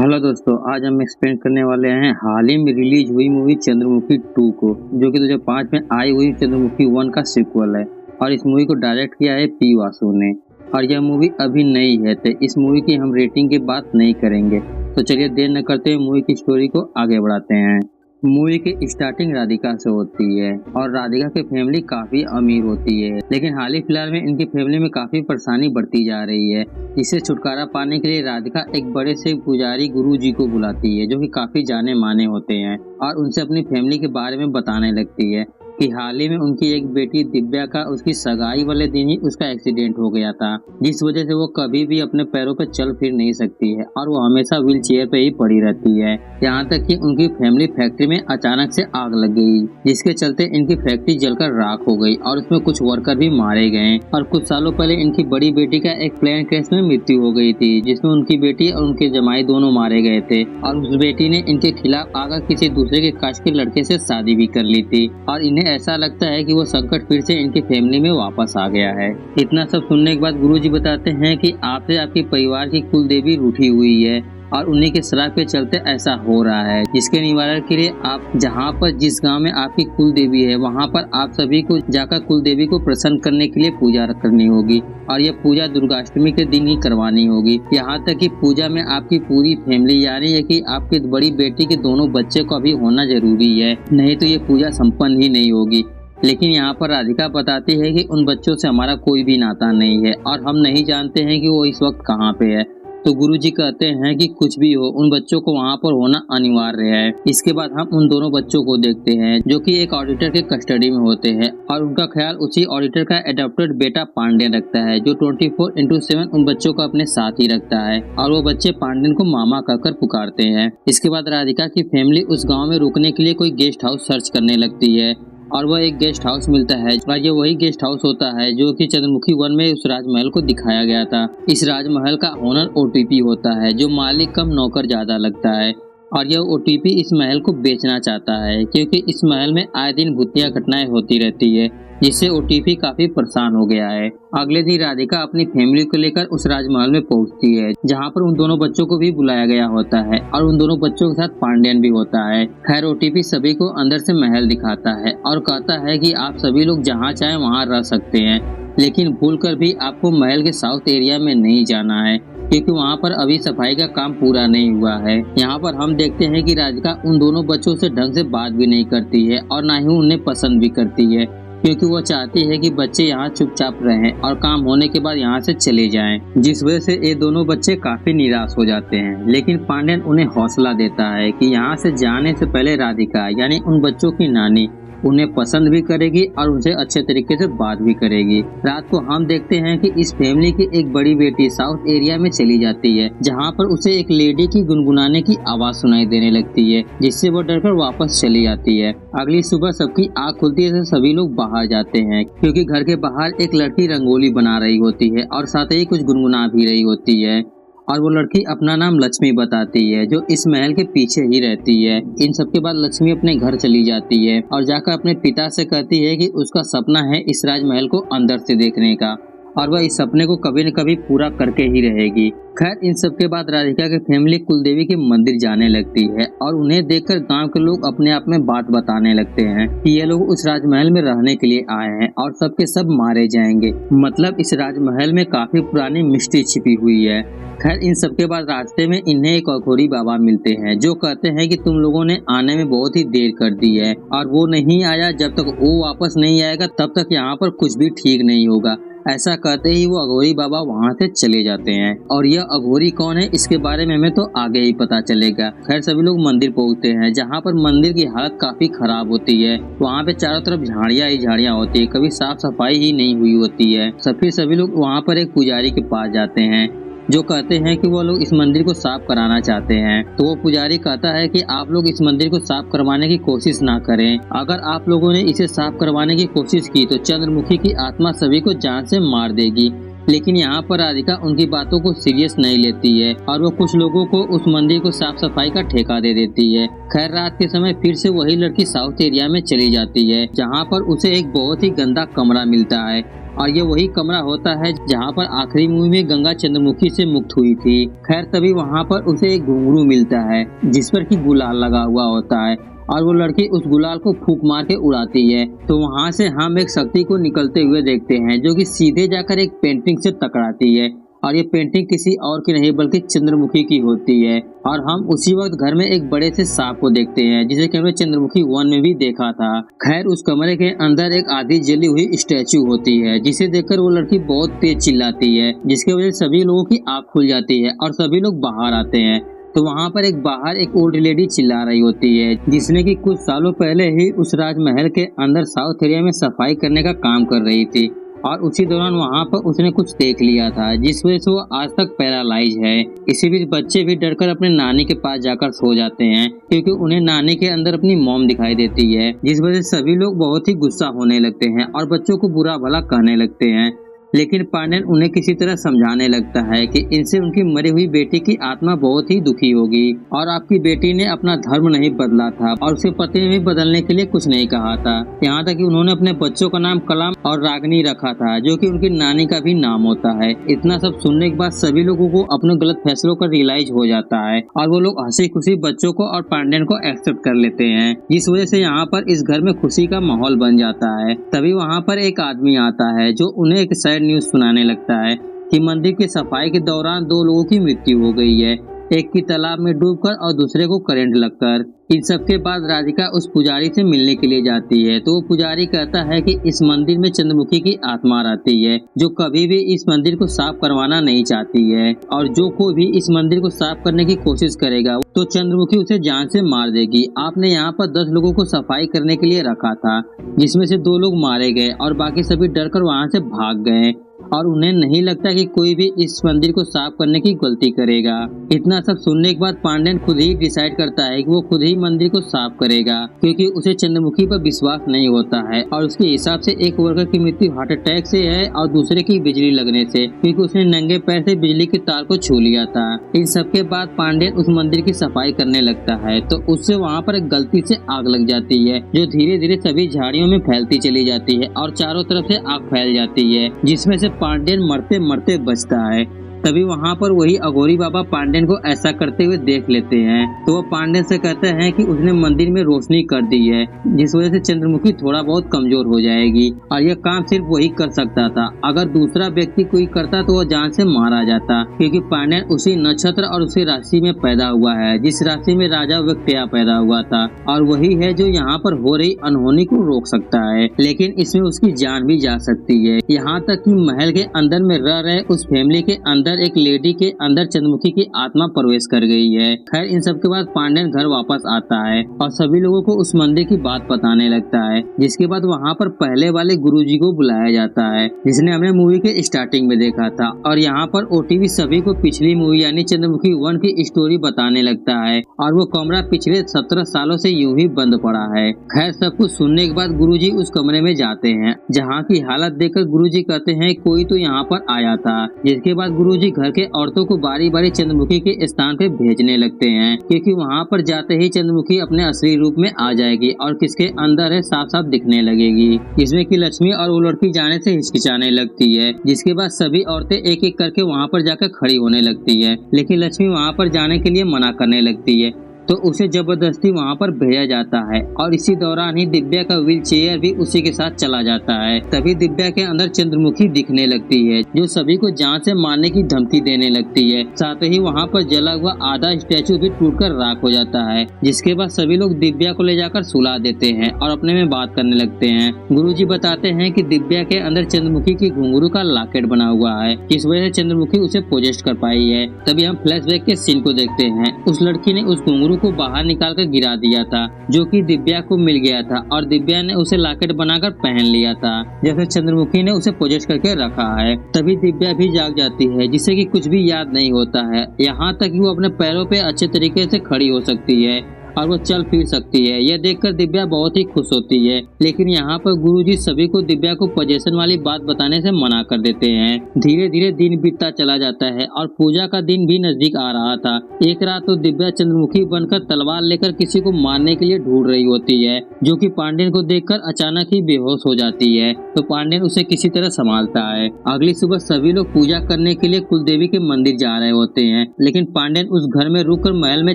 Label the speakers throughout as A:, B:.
A: Hello दोस्तों, आज हम एक्सप्लेन करने वाले हैं हाल ही में रिलीज हुई मूवी चंद्रमुखी 2 को, जो कि 2005 में आई हुई चंद्रमुखी 1 का सीक्वल है। और इस मूवी को डायरेक्ट किया है पी वासु ने। और यह मूवी अभी नई है, तो इस मूवी की हम रेटिंग की बात नहीं करेंगे। तो चलिए देर न करते हुए मूवी की स्टोरी को आगे बढ़ाते हैं। मूवी की स्टार्टिंग राधिका से होती है और राधिका की फैमिली काफी अमीर होती है, लेकिन हाल ही फिलहाल में इनकी फैमिली में काफी परेशानी बढ़ती जा रही है। इससे छुटकारा पाने के लिए राधिका एक बड़े से पुजारी गुरु जी को बुलाती है, जो कि काफी जाने माने होते हैं, और उनसे अपनी फैमिली के बारे में बताने लगती है कि हाल ही में उनकी एक बेटी दिव्या का उसकी सगाई वाले दिन ही उसका एक्सीडेंट हो गया था, जिस वजह से वो कभी भी अपने पैरों पर चल फिर नहीं सकती है और वो हमेशा व्हील चेयर पे ही पड़ी रहती है। यहाँ तक कि उनकी फैमिली फैक्ट्री में अचानक से आग लग गई, जिसके चलते इनकी फैक्ट्री जलकर राख हो गई और उसमें कुछ वर्कर भी मारे गए। और कुछ सालों पहले इनकी बड़ी बेटी का एक प्लेन क्रैश में मृत्यु हो गई थी, जिसमें उनकी बेटी और उनके जमाई दोनों मारे गए थे। और उस बेटी ने इनके खिलाफ आकर किसी दूसरे के कास्ट के लड़के से शादी भी कर ली थी, और इन्हें ऐसा लगता है कि वो संकट फिर से इनकी फैमिली में वापस आ गया है। इतना सब सुनने के बाद गुरुजी बताते हैं कि आपसे आपके परिवार की कुल देवी रूठी हुई है और उन्हीं के श्राप के चलते ऐसा हो रहा है, जिसके निवारण के लिए आप जहाँ पर जिस गांव में आपकी कुल देवी है वहाँ पर आप सभी को जाकर कुल देवी को प्रसन्न करने के लिए पूजा करनी होगी। और यह पूजा दुर्गाष्टमी के दिन ही करवानी होगी। यहाँ तक कि पूजा में आपकी पूरी फैमिली यानी कि आपकी बड़ी बेटी के दोनों बच्चे को भी होना जरूरी है, नहीं तो ये पूजा संपन्न ही नहीं होगी। लेकिन यहाँ पर राधिका बताती है कि उन बच्चों से हमारा कोई भी नाता नहीं है और हम नहीं जानते हैं कि वो इस वक्त कहाँ पे है। तो गुरुजी कहते हैं कि कुछ भी हो, उन बच्चों को वहाँ पर होना अनिवार्य है। इसके बाद हम उन दोनों बच्चों को देखते हैं, जो कि एक ऑडिटर के कस्टडी में होते हैं, और उनका ख्याल उसी ऑडिटर का एडॉप्टेड बेटा पांड्य रखता है, जो 24/7 उन बच्चों को अपने साथ ही रखता है, और वो बच्चे पांड्यन को मामा कहकर पुकारते हैं। इसके बाद राधिका की फैमिली उस गाँव में रुकने के लिए कोई गेस्ट हाउस सर्च करने लगती है, और वह एक गेस्ट हाउस मिलता है। ये वही गेस्ट हाउस होता है जो कि चंद्रमुखी 1 में उस राजमहल को दिखाया गया था। इस राजमहल का ओनर ओटीपी होता है, जो मालिक कम नौकर ज्यादा लगता है, और यह ओटीपी इस महल को बेचना चाहता है, क्योंकि इस महल में आए दिन भूतिया घटनाएं होती रहती है, जिससे ओटीपी काफी परेशान हो गया है। अगले दिन राधिका अपनी फैमिली को लेकर उस राजमहल में पहुंचती है, जहां पर उन दोनों बच्चों को भी बुलाया गया होता है, और उन दोनों बच्चों के साथ पांड्यन भी होता है। खैर, ओटीपी सभी को अंदर से महल दिखाता है और कहता है कि आप सभी लोग जहां चाहे वहां रह सकते हैं, लेकिन भूलकर भी आपको महल के साउथ एरिया में नहीं जाना है, क्योंकि वहाँ पर अभी सफाई का काम पूरा नहीं हुआ है। यहाँ पर हम देखते हैं कि राधिका उन दोनों बच्चों से ढंग से बात भी नहीं करती है और ना ही उन्हें पसंद भी करती है, क्योंकि वो चाहती है कि बच्चे यहाँ चुपचाप रहें और काम होने के बाद यहाँ से चले जाएं, जिस वजह से ये दोनों बच्चे काफी निराश हो जाते हैं। लेकिन पांड्यन उन्हें हौसला देता है कि यहाँ से जाने से पहले राधिका यानी उन बच्चों की नानी उन्हें पसंद भी करेगी और उनसे अच्छे तरीके से बात भी करेगी। रात को हम देखते हैं कि इस फैमिली की एक बड़ी बेटी साउथ एरिया में चली जाती है, जहां पर उसे एक लेडी की गुनगुनाने की आवाज सुनाई देने लगती है, जिससे वो डरकर वापस चली जाती है। अगली सुबह सबकी आँख खुलती है तो सभी लोग बाहर जाते हैं, क्योंकि घर के बाहर एक लड़की रंगोली बना रही होती है और साथ ही कुछ गुनगुना भी रही होती है, और वो लड़की अपना नाम लक्ष्मी बताती है, जो इस महल के पीछे ही रहती है। इन सब के बाद लक्ष्मी अपने घर चली जाती है और जाकर अपने पिता से कहती है कि उसका सपना है इस राजमहल को अंदर से देखने का, और वह इस सपने को कभी न कभी पूरा करके ही रहेगी। खैर, इन सब के बाद राधिका की फैमिली कुलदेवी के मंदिर जाने लगती है, और उन्हें देखकर गांव के लोग अपने आप में बात बताने लगते हैं कि ये लोग उस राजमहल में रहने के लिए आए हैं और सबके सब मारे जाएंगे। मतलब इस राजमहल में काफी पुरानी मिस्ट्री छिपी हुई है। खैर, इन सब के बाद रास्ते में इन्हें एक अघोरी बाबा मिलते हैं, जो कहते हैं कि तुम लोगों ने आने में बहुत ही देर कर दी है, और वो नहीं आया, जब तक वो वापस नहीं आएगा तब तक यहाँ पर कुछ भी ठीक नहीं होगा। ऐसा कहते ही वो अघोरी बाबा वहाँ से चले जाते हैं। और यह अघोरी कौन है इसके बारे में हमें तो आगे ही पता चलेगा। खैर, सभी लोग मंदिर पहुँचते हैं, जहाँ पर मंदिर की हालत काफी खराब होती है। वहाँ पे चारों तरफ झाड़ियाँ ही झाड़ियाँ होती है, कभी साफ सफाई ही नहीं हुई होती है। सभी लोग वहाँ पर एक पुजारी के पास जाते हैं, जो कहते हैं कि वो लोग इस मंदिर को साफ कराना चाहते हैं। तो वो पुजारी कहता है कि आप लोग इस मंदिर को साफ करवाने की कोशिश ना करें। अगर आप लोगों ने इसे साफ करवाने की कोशिश की तो चंद्रमुखी की आत्मा सभी को जान से मार देगी, लेकिन यहाँ पर राधिका उनकी बातों को सीरियस नहीं लेती है और वो कुछ लोगों को उस मंदिर को साफ सफाई का ठेका दे देती है। खैर रात के समय फिर से वही लड़की साउथ एरिया में चली जाती है, जहाँ पर उसे एक बहुत ही गंदा कमरा मिलता है और ये वही कमरा होता है जहाँ पर आखिरी मूवी में गंगा चंद्रमुखी से मुक्त हुई थी। खैर तभी वहाँ पर उसे एक घुंघरू मिलता है जिस पर कि गुलाल लगा हुआ होता है और वो लड़की उस गुलाल को फूंक मार के उड़ाती है। तो वहाँ से हम एक शक्ति को निकलते हुए देखते हैं जो कि सीधे जाकर एक पेंटिंग से टकराती है और ये पेंटिंग किसी और की नहीं बल्कि चंद्रमुखी की होती है। और हम उसी वक्त घर में एक बड़े से सांप को देखते हैं जिसे कि हमने चंद्रमुखी 1 में भी देखा था। खैर उस कमरे के अंदर एक आधी जली हुई स्टैचू होती है जिसे देखकर वो लड़की बहुत तेज चिल्लाती है, जिसकी वजह से सभी लोगों की आंख खुल जाती है और सभी लोग बाहर आते हैं। तो वहाँ पर बाहर एक ओल्ड लेडी चिल्ला रही होती है जिसने कि कुछ सालों पहले ही उस राजमहल के अंदर साउथ एरिया में सफाई करने का काम कर रही थी और उसी दौरान वहाँ पर उसने कुछ देख लिया था जिस वजह से वो आज तक पैरालाइज है। इसी बीच बच्चे भी डरकर अपने नानी के पास जाकर सो जाते हैं क्योंकि उन्हें नानी के अंदर अपनी मॉम दिखाई देती है, जिस वजह से सभी लोग बहुत ही गुस्सा होने लगते हैं और बच्चों को बुरा भला कहने लगते हैं। लेकिन पांड्यन उन्हें किसी तरह समझाने लगता है कि इनसे उनकी मरी हुई बेटी की आत्मा बहुत ही दुखी होगी और आपकी बेटी ने अपना धर्म नहीं बदला था और उसके पति ने भी बदलने के लिए कुछ नहीं कहा था। यहाँ तक कि उन्होंने अपने बच्चों का नाम कलाम और रागनी रखा था जो कि उनकी नानी का भी नाम होता है। इतना सब सुनने के बाद सभी लोगों को अपने गलत फैसलों का रियलाइज हो जाता है और वो लोग हंसी खुशी बच्चों को और पांड्यन को एक्सेप्ट कर लेते हैं, जिस वजह से यहाँ पर इस घर में खुशी का माहौल बन जाता है। तभी वहाँ पर एक आदमी आता है जो उन्हें एक सैड न्यूज सुनाने लगता है कि मंदिर की सफाई के दौरान 2 लोगों की मृत्यु हो गई है, एक की तालाब में डूबकर और दूसरे को करंट लगकर। इन सब के बाद राधिका उस पुजारी से मिलने के लिए जाती है तो वो पुजारी कहता है कि इस मंदिर में चंद्रमुखी की आत्मा रहती है जो कभी भी इस मंदिर को साफ करवाना नहीं चाहती है और जो कोई भी इस मंदिर को साफ करने की कोशिश करेगा तो चंद्रमुखी उसे जान से मार देगी। आपने यहाँ पर 10 लोगों को सफाई करने के लिए रखा था जिसमें से 2 लोग मारे गए और बाकी सभी डरकर वहाँ से भाग गए और उन्हें नहीं लगता कि कोई भी इस मंदिर को साफ करने की गलती करेगा। इतना सब सुनने के बाद पांड्यन खुद ही डिसाइड करता है कि वो खुद ही मंदिर को साफ करेगा क्योंकि उसे चंद्रमुखी पर विश्वास नहीं होता है और उसके हिसाब से एक वर्कर की मृत्यु हार्ट अटैक से है और दूसरे की बिजली लगने से, क्योंकि उसने नंगे पैर से बिजली के तार को छू लिया था। इन सब के बाद पांड्यन उस मंदिर की सफाई करने लगता है तो उससे वहाँ पर एक गलती से आग लग जाती है जो धीरे धीरे सभी झाड़ियों में फैलती चली जाती है और चारों तरफ से आग फैल जाती है जिसमें से पांड्यन मरते मरते बचता है। तभी वहाँ पर वही अघोरी बाबा पांड्यन को ऐसा करते हुए देख लेते हैं तो वो पांड्यन से कहते हैं कि उसने मंदिर में रोशनी कर दी है जिस वजह से चंद्रमुखी थोड़ा बहुत कमजोर हो जाएगी और यह काम सिर्फ वही कर सकता था। अगर दूसरा व्यक्ति कोई करता तो वह जान से मारा जाता क्योंकि पांड्यन उसी नक्षत्र और उसी राशि में पैदा हुआ है जिस राशि में राजा व्यक्तिया पैदा हुआ था और वही है जो यहाँ पर हो रही अनहोनी को रोक सकता है, लेकिन इसमें उसकी जान भी जा सकती है। यहाँ तक कि महल के अंदर में रह रहे उस फैमिली के अंदर एक लेडी के अंदर चंद्रमुखी की आत्मा प्रवेश कर गई है। खैर इन सब के बाद पांड्यन घर वापस आता है और सभी लोगों को उस मंदिर की बात बताने लगता है, जिसके बाद वहाँ पर पहले वाले गुरुजी को बुलाया जाता है जिसने हमें मूवी के स्टार्टिंग में देखा था और यहाँ पर ओटीवी सभी को पिछली मूवी यानी चंद्रमुखी 1 की स्टोरी बताने लगता है और वो कमरा पिछले 17 सालों से यूं ही बंद पड़ा है। खैर सब कुछ सुनने के बाद गुरुजी उस कमरे में जाते हैं जहाँ की हालत देखकर गुरुजी कहते हैं कोई तो यहाँ पर आया था, जिसके बाद गुरुजी घर के औरतों को बारी बारी चंद्रमुखी के स्थान पे भेजने लगते हैं क्योंकि वहाँ पर जाते ही चंद्रमुखी अपने असली रूप में आ जाएगी और किसके अंदर है साफ साफ दिखने लगेगी, जिसमें कि लक्ष्मी और वो लड़की जाने से हिचकिचाने लगती है। जिसके बाद सभी औरतें एक एक करके वहाँ पर जाकर खड़ी होने लगती है लेकिन लक्ष्मी वहाँ पर जाने के लिए मना करने लगती है तो उसे जबरदस्ती वहाँ पर भेजा जाता है और इसी दौरान ही दिव्या का व्हील चेयर भी उसी के साथ चला जाता है। तभी दिव्या के अंदर चंद्रमुखी दिखने लगती है जो सभी को जान से मारने की धमकी देने लगती है। साथ ही वहाँ पर जला हुआ आधा स्टैचू भी टूटकर राख हो जाता है, जिसके बाद सभी लोग दिव्या को ले जाकर सुला देते हैं और अपने में बात करने लगते हैं। गुरुजी बताते हैं कि दिव्या के अंदर चंद्रमुखी की घुंघरू का लॉकेट बना हुआ है, इस वजह से चंद्रमुखी उसे पोजेस्ट कर पाई है। तभी हम फ्लैशबैक के सीन को देखते हैं। उस लड़की ने उस घुंघरू को बाहर निकाल कर गिरा दिया था जो कि दिव्या को मिल गया था और दिव्या ने उसे लॉकेट बनाकर पहन लिया था जैसे चंद्रमुखी ने उसे पोजेस्ट करके रखा है। तभी दिव्या भी जाग जाती है जिससे कि कुछ भी याद नहीं होता है, यहाँ तक कि वो अपने पैरों पे अच्छे तरीके से खड़ी हो सकती है और वो चल फिर सकती है। यह देखकर दिव्या बहुत ही खुश होती है, लेकिन यहाँ पर गुरुजी सभी को दिव्या को पोजेशन वाली बात बताने से मना कर देते हैं। धीरे धीरे दिन बीतता चला जाता है और पूजा का दिन भी नजदीक आ रहा था। एक रात तो दिव्या चंद्रमुखी बनकर तलवार लेकर किसी को मारने के लिए ढूंढ रही होती है, जो कि पांडेन को देखकर अचानक ही बेहोश हो जाती है। तो पांडेन उसे किसी तरह संभालता है। अगली सुबह सभी लोग पूजा करने के लिए कुलदेवी के मंदिर जा रहे होते हैं, लेकिन पांडेन उस घर में रुककर महल में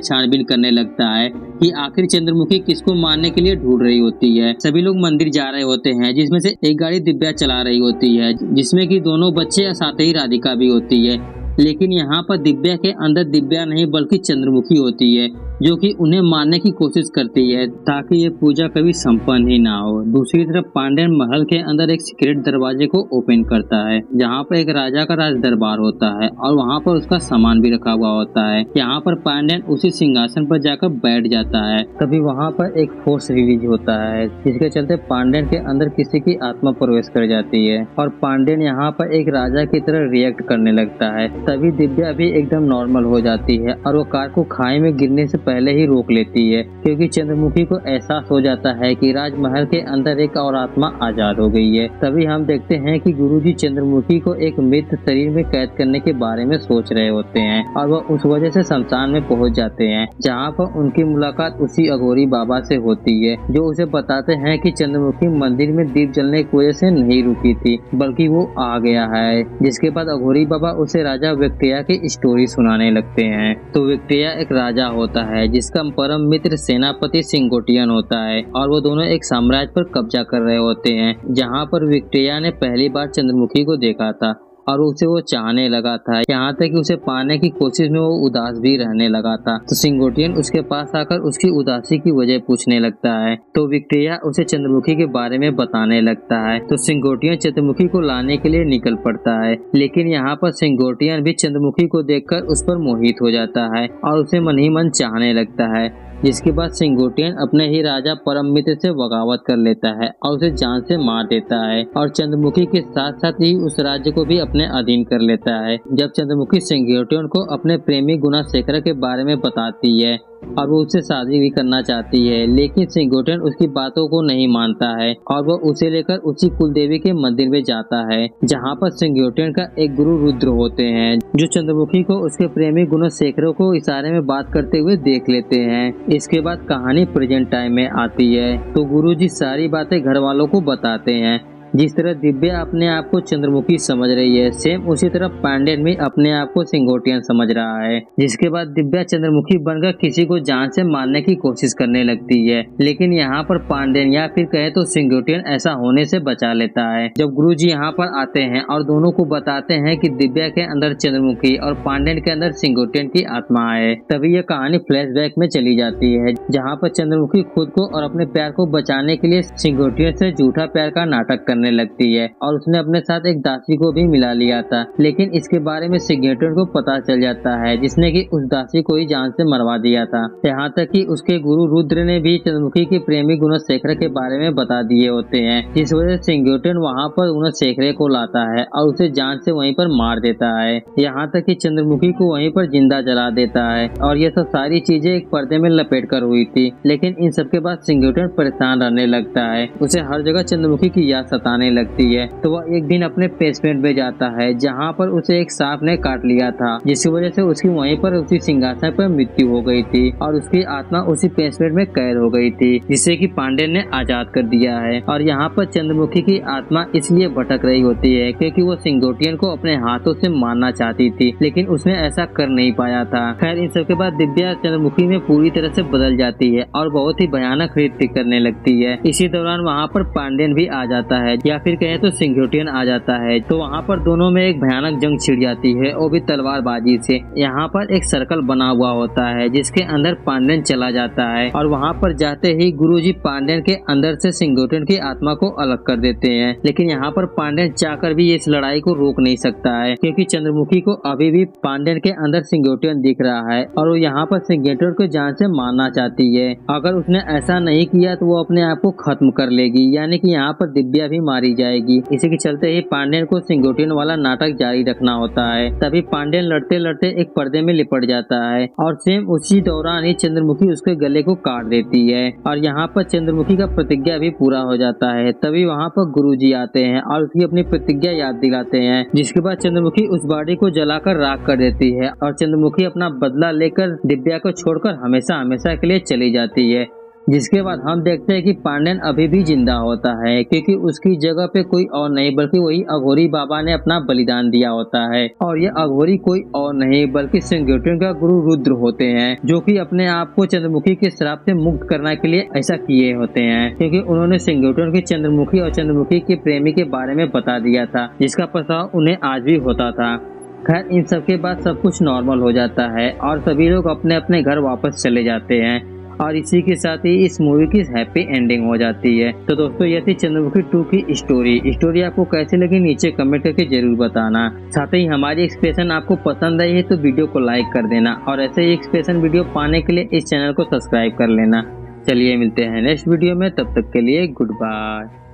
A: छानबीन करने लगता है कि आखिर चंद्रमुखी किसको मारने के लिए ढूंढ रही होती है। सभी लोग मंदिर जा रहे होते हैं, जिसमें से एक गाड़ी दिव्या चला रही होती है, जिसमें कि दोनों बच्चे साथ ही राधिका भी होती है। लेकिन यहाँ पर दिव्या के अंदर दिव्या नहीं बल्कि चंद्रमुखी होती है, जो कि उन्हें मारने की कोशिश करती है ताकि ये पूजा कभी संपन्न ही ना हो। दूसरी तरफ पांडेन महल के अंदर एक सीक्रेट दरवाजे को ओपन करता है, जहाँ पर एक राजा का राज दरबार होता है और वहाँ पर उसका सामान भी रखा हुआ होता है। यहाँ पर पांडेन उसी सिंहासन पर जाकर बैठ जाता है। तभी वहाँ पर एक फोर्स रिलीज होता है, जिसके चलते पांडेन के अंदर किसी की आत्मा प्रवेश कर जाती है और पांडेन यहाँ पर एक राजा की तरह रिएक्ट करने लगता है। तभी दिव्या भी एकदम नॉर्मल हो जाती है और वो कार को खाई में गिरने से पहले ही रोक लेती है, क्योंकि चंद्रमुखी को एहसास हो जाता है कि राजमहल के अंदर एक और आत्मा आजाद हो गई है। तभी हम देखते हैं कि गुरुजी चंद्रमुखी को एक मृत शरीर में कैद करने के बारे में सोच रहे होते हैं और वह उस वजह से शमशान में पहुंच जाते हैं, जहां पर उनकी मुलाकात उसी अघोरी बाबा से होती है, जो उसे बताते हैं कि चंद्रमुखी मंदिर में दीप जलने की वजह से नहीं रुकी थी, बल्कि वो आ गया है। जिसके बाद अघोरी बाबा उसे राजा विक्टोरिया की स्टोरी सुनाने लगते हैं। तो विक्टोरिया एक राजा होता है जिसका परम मित्र सेनापति सिंगोटियन होता है और वो दोनों एक साम्राज्य पर कब्जा कर रहे होते हैं, जहाँ पर विक्टोरिया ने पहली बार चंद्रमुखी को देखा था और उसे वो चाहने लगा था, यहाँ तक कि उसे पाने की कोशिश में वो उदास भी रहने लगा था। तो सिंगोटियन उसके पास आकर उसकी उदासी की वजह पूछने लगता है, तो विक्टोरिया उसे चंद्रमुखी के बारे में बताने लगता है। तो सिंगोटियन चंद्रमुखी को लाने के लिए निकल पड़ता है, लेकिन यहाँ पर सिंगोटियन भी चंद्रमुखी को देखकर उस पर मोहित हो जाता है और उसे मन ही मन चाहने लगता है। जिसके बाद सिंगोटियन अपने ही राजा परम मित्र से बगावत कर लेता है और उसे जान से मार देता है और चंद्रमुखी के साथ साथ ही उस राज्य को भी अपने अधीन कर लेता है। जब चंद्रमुखी सिंगोटियन को अपने प्रेमी गुणाशेखर के बारे में बताती है और वो उससे शादी भी करना चाहती है, लेकिन सिंगोटियन उसकी बातों को नहीं मानता है और वो उसे लेकर उसी कुलदेवी के मंदिर में जाता है, जहाँ पर सिंगोटियन का एक गुरु रुद्र होते हैं, जो चंद्रमुखी को उसके प्रेमी गुणाशेखर को इशारे में बात करते हुए देख लेते हैं। इसके बाद कहानी प्रेजेंट टाइम में आती है। तो गुरुजी सारी बातें घर वालों को बताते हैं। जिस तरह दिव्या अपने आप को चंद्रमुखी समझ रही है, सेम उसी तरह पांडेन भी अपने आप को सिंगोटियन समझ रहा है। जिसके बाद दिव्या चंद्रमुखी बनकर किसी को जान से मारने की कोशिश करने लगती है, लेकिन यहाँ पर पांडेन या फिर कहे तो सिंगोटियन ऐसा होने से बचा लेता है। जब गुरुजी यहाँ पर आते हैं और दोनों को बताते हैं कि दिव्या के अंदर चंद्रमुखी और पांडेन के अंदर सिंगोटियन की आत्मा है, तभी यह कहानी फ्लैशबैक में चली जाती है, जहाँ पर चंद्रमुखी खुद को और अपने प्यार को बचाने के लिए सिंगोटियन से झूठा प्यार का नाटक करने लगती है और उसने अपने साथ एक दासी को भी मिला लिया था। लेकिन इसके बारे में सिंगोटियन को पता चल जाता है, जिसने कि उस दासी को ही जान से मरवा दिया था। यहाँ तक कि उसके गुरु रुद्र ने भी चंद्रमुखी के प्रेमी गुणाशेखर के बारे में बता दिए होते हैं, जिस वजह से सिंगोटियन वहाँ पर गुणाशेखर को लाता है और उसे जान से वहीं पर मार देता है। यहाँ तक कि चंद्रमुखी को वहीं पर जिंदा जला देता है और ये सब सारी चीजें एक पर्दे में लपेट कर हुई थी। लेकिन इन सब के बाद सिंगोटियन परेशान रहने लगता है, उसे हर जगह चंद्रमुखी की याद सताने लगती है। तो वह एक दिन अपने बेसमेंट में जाता है, जहाँ पर उसे एक सांप ने काट लिया था, जिसकी वजह से उसकी वहीं पर उसी सिंहासन पर मृत्यु हो गई थी और उसकी आत्मा उसी बेसमेंट में कैद हो गई थी, जिसे कि पांडेन ने आजाद कर दिया है। और यहाँ पर चंद्रमुखी की आत्मा इसलिए भटक रही होती है क्योंकि वो सिंगोटियन को अपने हाथों से मारना चाहती थी, लेकिन उसने ऐसा कर नहीं पाया था। खैर, इन सब के बाद दिव्या चंद्रमुखी में पूरी तरह से बदल जाती है और बहुत ही भयानक नृत्य करने लगती है। इसी दौरान वहाँ पर पांडेन भी आ जाता है, या फिर कहें तो सिंगोटियन आ जाता है। तो वहाँ पर दोनों में एक भयानक जंग छिड़ जाती है, वो भी तलवारबाजी से। यहाँ पर एक सर्कल बना हुआ होता है, जिसके अंदर पांडेन चला जाता है और वहाँ पर जाते ही गुरुजी पांडेन के अंदर से सिंगोटियन की आत्मा को अलग कर देते हैं। लेकिन यहाँ पर पांडेन चाहकर भी इस लड़ाई को रोक नहीं सकता है, क्योंकि चंद्रमुखी को अभी भी पांडेन के अंदर सिंगोटियन दिख रहा है और वो यहाँ पर सिंगोटियन को जान से मारना चाहती है। अगर उसने ऐसा नहीं किया तो वो अपने आप को खत्म कर लेगी, यानी कि यहाँ पर दिव्या भी मारी जाएगी। इसी के चलते ही पांड्यन को सिंगोटियन वाला नाटक जारी रखना होता है। तभी पांड्यन लड़ते लड़ते एक पर्दे में लिपट जाता है और सेम उसी दौरान ही चंद्रमुखी उसके गले को काट देती है और यहाँ पर चंद्रमुखी का प्रतिज्ञा भी पूरा हो जाता है। तभी वहाँ पर गुरुजी आते हैं और उसकी अपनी प्रतिज्ञा याद दिलाते हैं, जिसके बाद चंद्रमुखी उस बॉडी को जलाकर राख कर देती है और चंद्रमुखी अपना बदला लेकर दिव्या को छोड़कर हमेशा हमेशा के लिए चली जाती है। जिसके बाद हम देखते हैं कि पांड्यन अभी भी जिंदा होता है, क्योंकि उसकी जगह पे कोई और नहीं बल्कि वही अघोरी बाबा ने अपना बलिदान दिया होता है। और ये अघोरी कोई और नहीं बल्कि सिंगोटियन का गुरु रुद्र होते हैं, जो कि अपने आप को चंद्रमुखी के श्राप से मुक्त करने के लिए ऐसा किए होते हैं, क्योंकि उन्होंने सिंगोटियन की चंद्रमुखी और चंद्रमुखी के प्रेमी के बारे में बता दिया था, जिसका प्रभाव उन्हें आज भी होता था। खैर, इन सब के बाद सब कुछ नॉर्मल हो जाता है और सभी लोग अपने अपने घर वापस चले जाते हैं और इसी के साथ ही इस मूवी की हैप्पी एंडिंग हो जाती है। तो दोस्तों, ये थी चंद्रमुखी 2 की स्टोरी आपको कैसी लगी नीचे कमेंट करके जरूर बताना। साथ ही हमारी एक्सप्रेशन आपको पसंद आई है तो वीडियो को लाइक कर देना और ऐसे ही एक्सप्रेशन वीडियो पाने के लिए इस चैनल को सब्सक्राइब कर लेना। चलिए मिलते हैं नेक्स्ट वीडियो में, तब तक के लिए गुड बाय।